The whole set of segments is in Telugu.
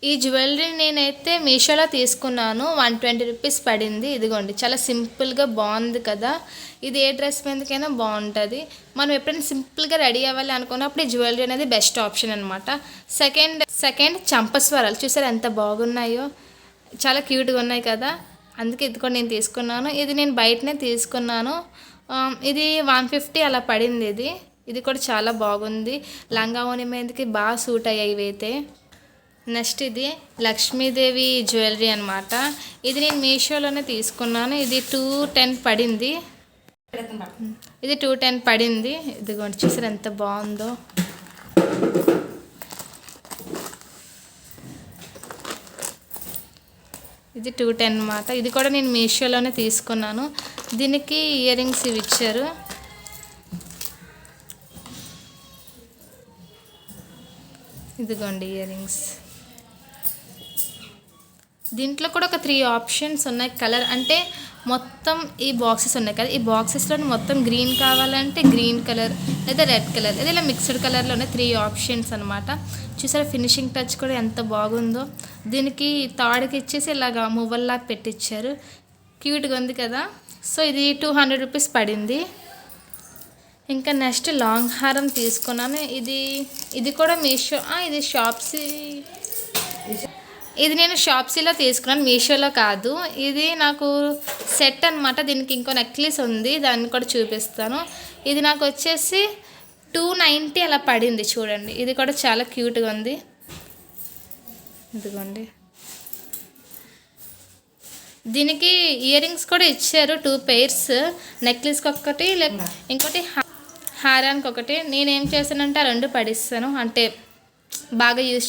ఈ జ్యువెలరీ నేనైతే మీషోలో తీసుకున్నాను. 120 రూపీస్ పడింది. ఇదిగోండి, చాలా సింపుల్గా బాగుంది కదా. ఇది ఏ డ్రెస్ మీదకైనా బాగుంటుంది. మనం ఎప్పుడైనా సింపుల్గా రెడీ అవ్వాలి అనుకున్నప్పుడు ఈ జ్యువెలరీ అనేది బెస్ట్ ఆప్షన్ అనమాట. సెకండ్ చంపస్వరాలు చూసారు ఎంత బాగున్నాయో, చాలా క్యూట్గా ఉన్నాయి కదా. అందుకే ఇది కూడా నేను తీసుకున్నాను. ఇది నేను బయటనే తీసుకున్నాను. ఇది 150 అలా పడింది. ఇది కూడా చాలా బాగుంది. లంగా ఓని మీదకి బాగా సూట్ అయ్యాయి ఇవైతే. నెక్స్ట్ ఇది లక్ష్మీదేవి జ్యువెలరీ అనమాట. ఇది నేను మీషోలోనే తీసుకున్నాను. ఇది 210 పడింది. ఇది 210 పడింది. ఇదిగోండి చూసారు ఎంత బాగుందో. ఇది 210 అన్నమాట. ఇది కూడా నేను మీషోలోనే తీసుకున్నాను. దీనికి ఇయర్ రింగ్స్ ఇవి ఇచ్చారు. ఇదిగోండి ఇయర్ రింగ్స్. దీంట్లో కూడా ఒక 3 ఆప్షన్స్ ఉన్నాయి. కలర్ అంటే మొత్తం ఈ బాక్సెస్ ఉన్నాయి కదా, ఈ బాక్సెస్లో మొత్తం గ్రీన్ కావాలంటే గ్రీన్ కలర్, లేదా రెడ్ కలర్, లేదా ఇలా మిక్స్డ్ కలర్లోనే 3 ఆప్షన్స్ అనమాట. చూసారా ఫినిషింగ్ టచ్ కూడా ఎంత బాగుందో. దీనికి తాడుకి ఇచ్చేసి ఇలాగా మువ్వల్లాగా పెట్టించారు. క్యూట్గా ఉంది కదా. సో ఇది 200 రూపీస్ పడింది. ఇంకా నెక్స్ట్ లాంగ్ హారం తీసుకున్నాను. ఇది కూడా మీషో, ఇది షాప్సీ. ఇది నేను షాప్సీలో తీసుకున్నాను, మీషోలో కాదు. ఇది నాకు సెట్ అనమాట. దీనికి ఇంకో నెక్లెస్ ఉంది, దాన్ని కూడా చూపిస్తాను. ఇది నాకు వచ్చేసి 290 అలా పడింది. చూడండి ఇది కూడా చాలా క్యూట్గా ఉంది. ఇదిగోండి, దీనికి ఇయర్ రింగ్స్ కూడా ఇచ్చారు 2 pairs. నెక్లెస్కి ఒకటి, ఇంకోటి హారానికి ఒకటి. నేనేం చేశానంటే ఆ 2 పడిస్తాను. అంటే బాగా యూజ్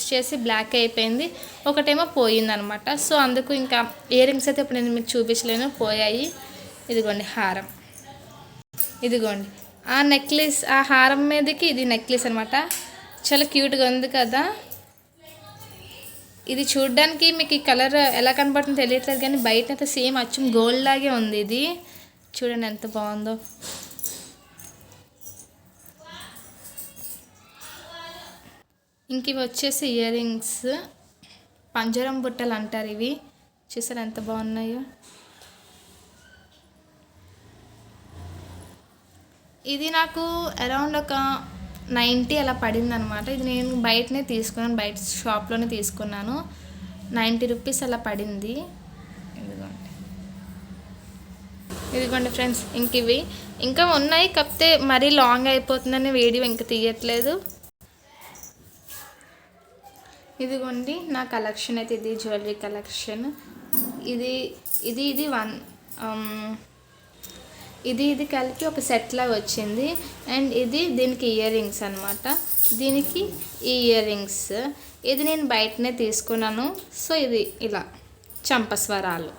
చేసి బ్లాక్ అయిపోయింది, ఒకటేమో పోయిందనమాట. సో అందుకు ఇంకా ఇయర్ రింగ్స్ అయితే ఇప్పుడు నేను మీకు చూపించలేను, పోయాయి. ఇదిగోండి హారం. ఇదిగోండి ఆ నెక్లెస్, ఆ హారం మీదకి ఇది నెక్లెస్ అనమాట. చాలా క్యూట్గా ఉంది కదా. ఇది చూడడానికి మీకు ఈ కలర్ ఎలా కనబడుతుందో తెలియట్లేదు, కానీ బయట అయితే సేమ్ అచ్చం గోల్డ్ లాగే ఉంది. ఇది చూడండి ఎంత బాగుందో. ఇంక ఇవి వచ్చేసి ఇయర్ రింగ్స్, పంజరం బుట్టలు అంటారు ఇవి. చూసారు ఎంత బాగున్నాయో. ఇది నాకు అరౌండ్ ఒక 90 అలా పడింది అనమాట. ఇది నేను బయటనే తీసుకున్నాను, బయట షాప్లోనే తీసుకున్నాను. 90 రూపీస్ అలా పడింది. ఇదిగోండి ఫ్రెండ్స్, ఇంక ఇవి ఇంకా ఉన్నాయి, కాకపోతే మరీ లాంగ్ అయిపోతుందని వీడియో ఇంకా తీయట్లేదు. ఇదిగోండి నా కలెక్షన్ అయితే ఇది జ్యువెలరీ కలెక్షన్. ఇది కలిపి ఒక సెట్ లాగా వచ్చింది. అండ్ దీనికి ఇయర్ రింగ్స్ అనమాట. దీనికి ఈ ఇయర్ రింగ్స్ ఇది నేను బయటనే తీసుకున్నాను. సో ఇది ఇలా చంపస్వరాలు.